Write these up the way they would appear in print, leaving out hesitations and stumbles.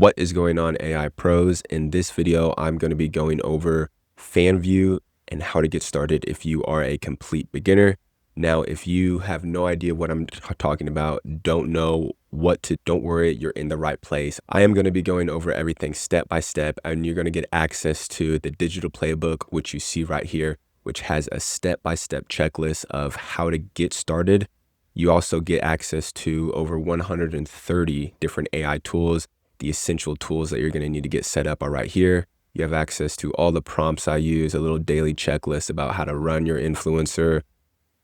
What is going on, AI pros? In this video, I'm going to be going over Fanvue and how to get started if you are a complete beginner. Now, if you have no idea what I'm talking about, don't know what to, don't worry, you're in the right place. I am going to be going over everything step by step, and you're going to get access to the digital playbook, which you see right here, which has a step-by-step checklist of how to get started. You also get access to over 130 different AI tools. The essential tools that you're going to need to get set up are right here. You have access to all the prompts I use, a little daily checklist about how to run your influencer,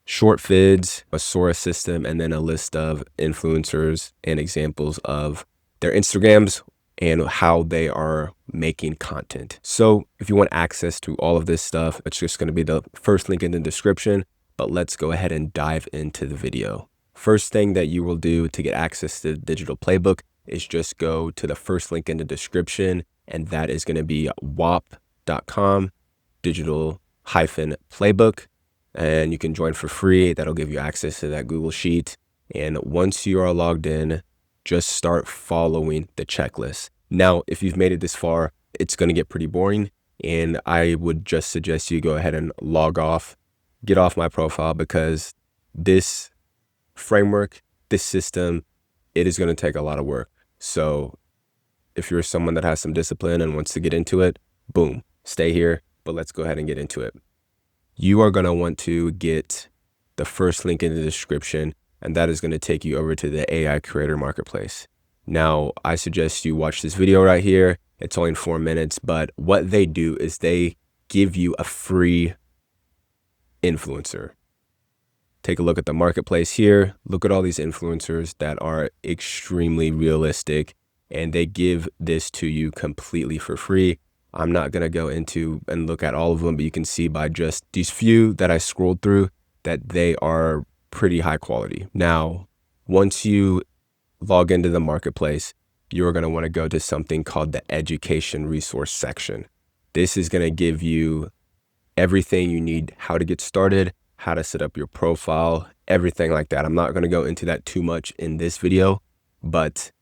short vids, a Sora system, and then a list of influencers and examples of their Instagrams and how they are making content. So if you want access to all of this stuff, it's just going to be the first link in the description, but let's go ahead and dive into the video. First thing that you will do to get access to the digital playbook is just go to the first link in the description, and that is going to be wap.com digital-playbook, and you can join for free. That'll give you access to that Google Sheet. And once you are logged in, just start following the checklist. Now, if you've made it this far, it's going to get pretty boring, and I would just suggest you go ahead and log off, get off my profile, because this framework, this system, it is going to take a lot of work. So if you're someone that has some discipline and wants to get into it, boom, stay here, but let's go ahead and get into it. You are going to want to get the first link in the description, and that is going to take you over to the AI Creator Marketplace. Now, I suggest you watch this video right here. It's only 4 minutes, but what they do is they give you a free influencer. Take a look at the marketplace here. Look at all these influencers that are extremely realistic, and they give this to you completely for free. I'm not going to go into and look at all of them, but you can see by just these few that I scrolled through that they are pretty high quality. Now, once you log into the marketplace, you're going to want to go to something called the education resource section. This is going to give you everything you need, how to get started, how to set up your profile, everything like that. I'm not going to go into that too much in this video, but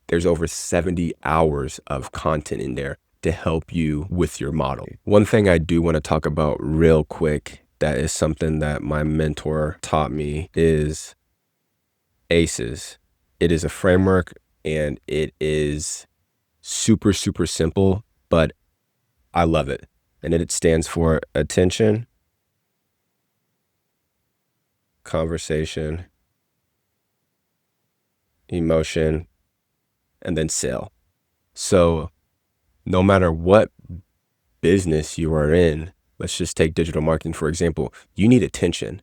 there's over 70 hours of content in there to help you with your model. One thing I do want to talk about real quick, that is something that my mentor taught me, is ACEs. It is a framework, and it is super, super simple, but I love it. And it stands for attention, conversation, emotion, and then sale. So no matter what business you are in, let's just take digital marketing, for example, you need attention.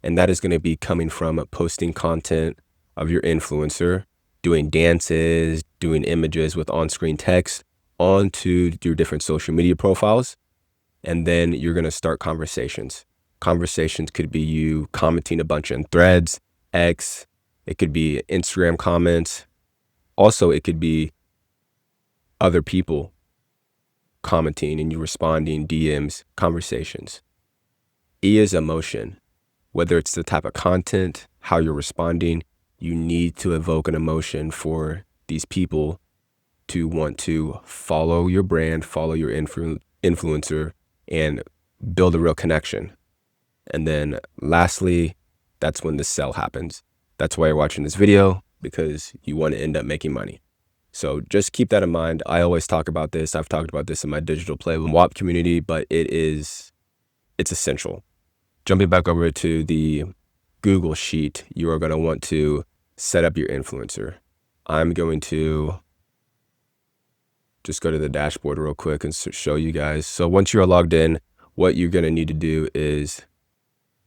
And that is going to be coming from posting content of your influencer, doing dances, doing images with on-screen text onto your different social media profiles. And then you're going to start conversations. Conversations could be you commenting a bunch in threads, X, it could be Instagram comments. Also, it could be other people commenting and you responding, DMs, conversations. E is emotion. Whether it's the type of content, how you're responding, you need to evoke an emotion for these people to want to follow your brand, follow your influencer, and build a real connection. And then lastly, that's when the sell happens. That's why you're watching this video, because you want to end up making money. So just keep that in mind. I always talk about this. I've talked about this in my digital play WAP community, but it's essential. Jumping back over to the Google Sheet, you are going to want to set up your influencer. I'm going to just go to the dashboard real quick and show you guys. So once you are logged in, what you're going to need to do is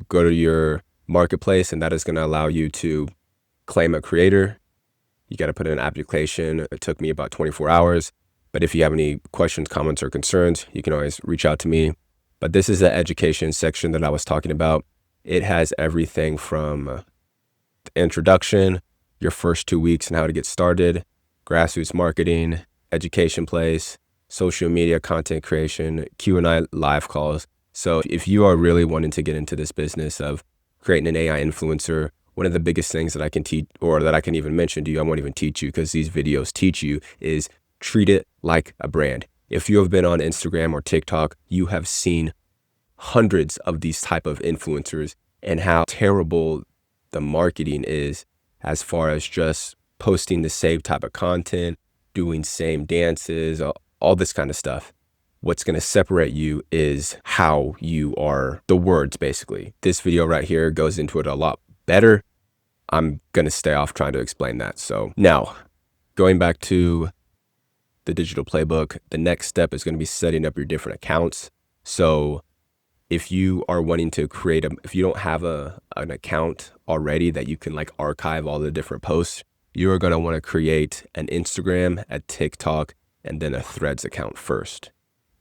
go to your marketplace, and that is going to allow you to claim a creator. You got to put in an application. It took me about 24 hours. But if you have any questions, comments, or concerns, you can always reach out to me. But this is the education section that I was talking about. It has everything from the introduction, your first 2 weeks and how to get started, grassroots marketing, education place, social media content creation, Q&A live calls. So if you are really wanting to get into this business of creating an AI influencer, one of the biggest things that I can teach, or that I can even mention to you, I won't even teach you because these videos teach you, is treat it like a brand. If you have been on Instagram or TikTok, you have seen hundreds of these type of influencers and how terrible the marketing is as far as just posting the same type of content, doing same dances, all this kind of stuff. What's going to separate you is how you are, the words basically. This video right here goes into it a lot better. I'm going to stay off trying to explain that. So now, going back to the digital playbook, the next step is going to be setting up your different accounts. So if you are wanting to create if you don't have an account already that you can like archive all the different posts, you are going to want to create an Instagram, a TikTok, and then a Threads account first.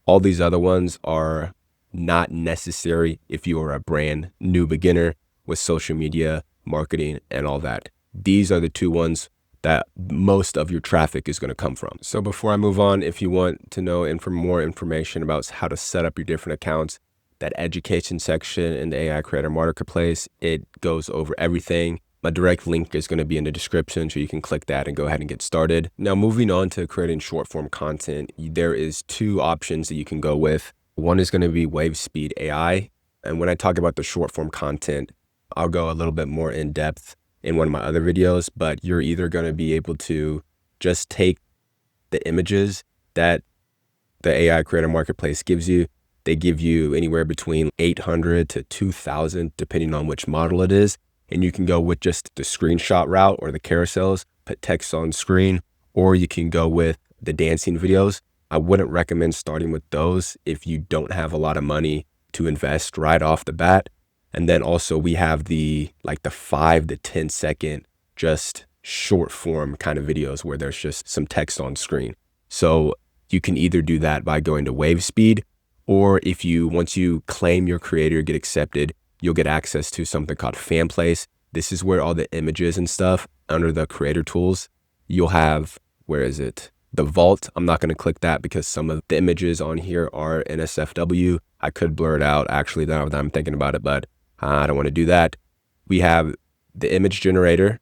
All these other ones are not necessary if you are a brand new beginner with social media, marketing, and all that. These are the two ones that most of your traffic is going to come from. So before I move on, if you want to know more information about how to set up your different accounts, that education section in the AI Creator Marketplace, it goes over everything. My direct link is going to be in the description, so you can click that and go ahead and get started. Now, moving on to creating short form content, there is two options that you can go with. One is going to be Wave Speed AI. And when I talk about the short form content, I'll go a little bit more in depth in one of my other videos, but you're either going to be able to just take the images that the AI Creator Marketplace gives you. They give you anywhere between 800 to 2,000, depending on which model it is. And you can go with just the screenshot route or the carousels, put text on screen, or you can go with the dancing videos. I wouldn't recommend starting with those if you don't have a lot of money to invest right off the bat. And then also we have the 5 to 10 second, just short form kind of videos where there's just some text on screen. So you can either do that by going to Wave Speed, or if once you claim your creator, get accepted, you'll get access to something called Fanplace. This is where all the images and stuff under the creator tools, you'll have, where is it? The vault. I'm not going to click that because some of the images on here are NSFW. I could blur it out actually now that I'm thinking about it, but I don't want to do that. We have the image generator.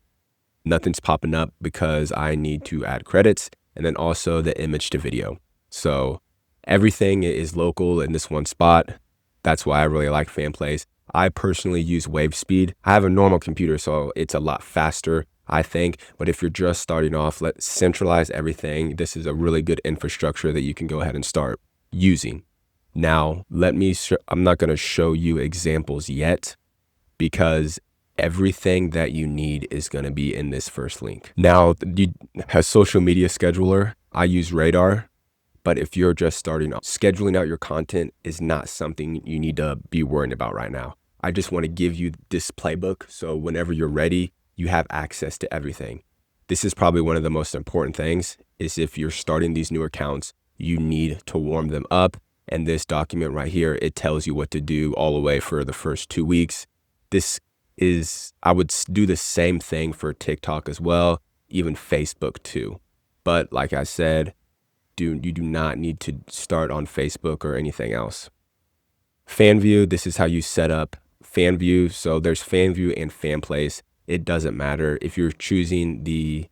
Nothing's popping up because I need to add credits, and then also the image to video. So everything is local in this one spot. That's why I really like Fanplace. I personally use Wave Speed. I have a normal computer, so it's a lot faster, I think. But if you're just starting off, let's centralize everything. This is a really good infrastructure that you can go ahead and start using. Now, I'm not going to show you examples yet because everything that you need is going to be in this first link. Now, as social media scheduler, I use Radar. But if you're just starting off, scheduling out your content is not something you need to be worrying about right now. I just want to give you this playbook so whenever you're ready, you have access to everything. This is probably one of the most important things, is if you're starting these new accounts, you need to warm them up. And this document right here, it tells you what to do all the way for the first 2 weeks. I would do the same thing for TikTok as well, even Facebook too. But like I said, you do not need to start on Facebook or anything else. Fanvue, this is how you set up Fanvue. So there's Fanvue and Fanplace. It doesn't matter. If you're choosing the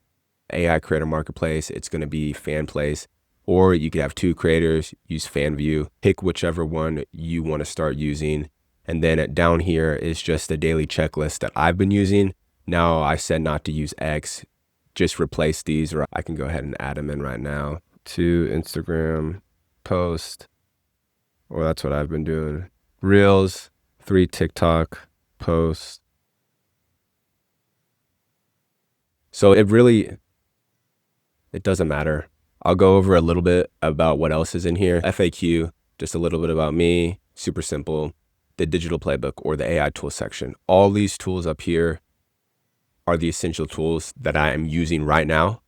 AI Creator Marketplace, it's going to be Fanplace. Or you could have two creators, use Fanvue. Pick whichever one you want to start using. And then down here is just the daily checklist that I've been using. Now I said not to use X. Just replace these, or I can go ahead and add them in right now. 2 Instagram post, or that's what I've been doing. Reels, 3 TikTok posts. So it doesn't matter. I'll go over a little bit about what else is in here. FAQ, just a little bit about me, super simple. The digital playbook or the AI tool section. All these tools up here are the essential tools that I am using right now.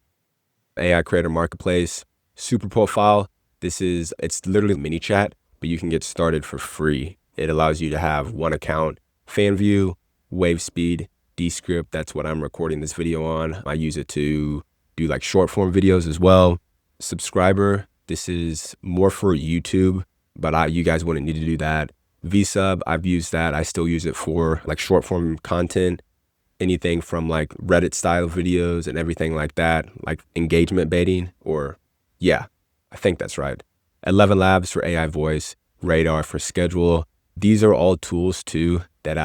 AI Creator Marketplace, Super Profile. It's literally mini chat, but you can get started for free. It allows you to have one account. Fanvue, Wave Speed, Descript, that's what I'm recording this video on. I use it to do like short form videos as well. Subscriber, this is more for YouTube, but you guys wouldn't need to do that. VSub, I've used that. I still use it for like short form content, anything from like Reddit style videos and everything like that, like engagement baiting or Yeah, I think that's right. 11 Labs for AI voice, Radar for schedule. These are all tools too that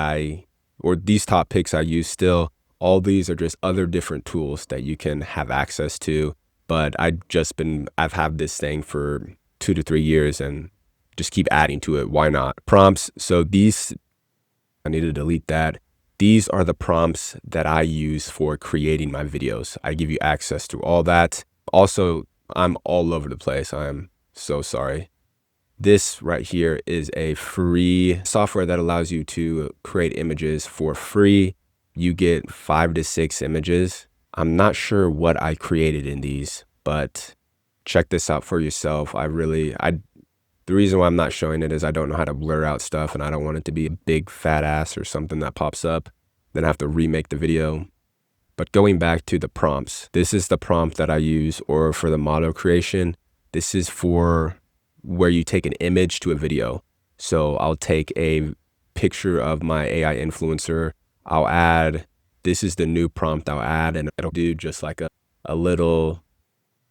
or these top picks I use still. All these are just other different tools that you can have access to. But I've had this thing for 2 to 3 years and just keep adding to it. Why not? Prompts. So I need to delete that. These are the prompts that I use for creating my videos. I give you access to all that. Also, I'm all over the place. I'm so sorry. This right here is a free software that allows you to create images for free. You get 5 to 6 images. I'm not sure what I created in these, but check this out for yourself. The reason why I'm not showing it is I don't know how to blur out stuff and I don't want it to be a big fat ass or something that pops up. Then I have to remake the video. But going back to the prompts, this is the prompt that I use, or for the model creation, this is for where you take an image to a video. So I'll take a picture of my AI influencer. This is the new prompt I'll add, and it'll do just like a little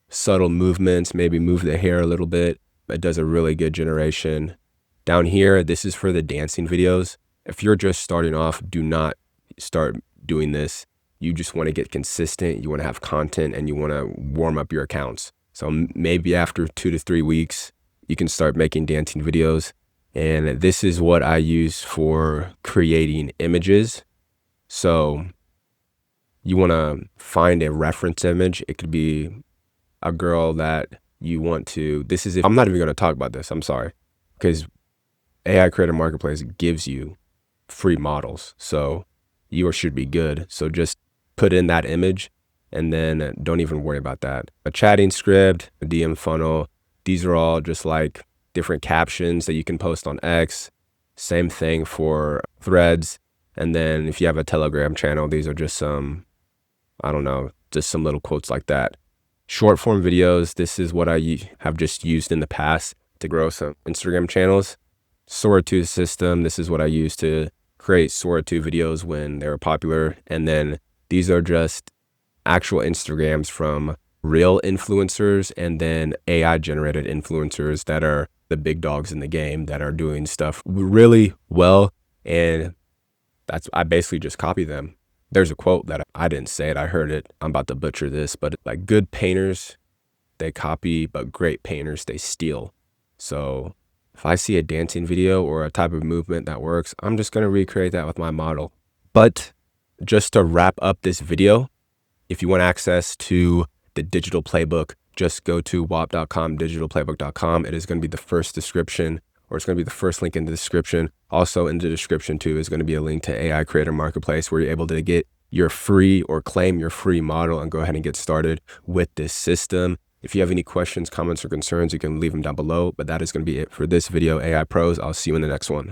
subtle movements, maybe move the hair a little bit. It does a really good generation. Down here, this is for the dancing videos. If you're just starting off, do not start doing this. You just want to get consistent, you want to have content, and you want to warm up your accounts. So maybe after 2 to 3 weeks, you can start making dancing videos. And this is what I use for creating images. So you want to find a reference image. It could be a girl that you want to, I'm not even going to talk about this, I'm sorry, because AI Creator Marketplace gives you free models. So yours should be good. So just put in that image and then don't even worry about that. A chatting script, a DM funnel, these are all just like different captions that you can post on X. Same thing for threads. And then if you have a Telegram channel, these are just some, I don't know, just some little quotes like that. Short form videos, this is what I have just used in the past to grow some Instagram channels. Sora 2 system, this is what I used to create Sora 2 videos when they were popular. And then these are just actual Instagrams from real influencers and then AI generated influencers that are the big dogs in the game that are doing stuff really well. And I basically just copy them. There's a quote that I didn't say it, I heard it. I'm about to butcher this, but like good painters, they copy, but great painters, they steal. So if I see a dancing video or a type of movement that works, I'm just going to recreate that with my model. But just to wrap up this video, if you want access to the digital playbook, just go to wap.com, digitalplaybook.com. It is going to be the first description, or it's going to be the first link in the description. Also in the description too is going to be a link to AI Creator Marketplace where you're able to get your free or claim your free model and go ahead and get started with this system. If you have any questions, comments, or concerns, you can leave them down below. But that is going to be it for this video, AI Pros. I'll see you in the next one.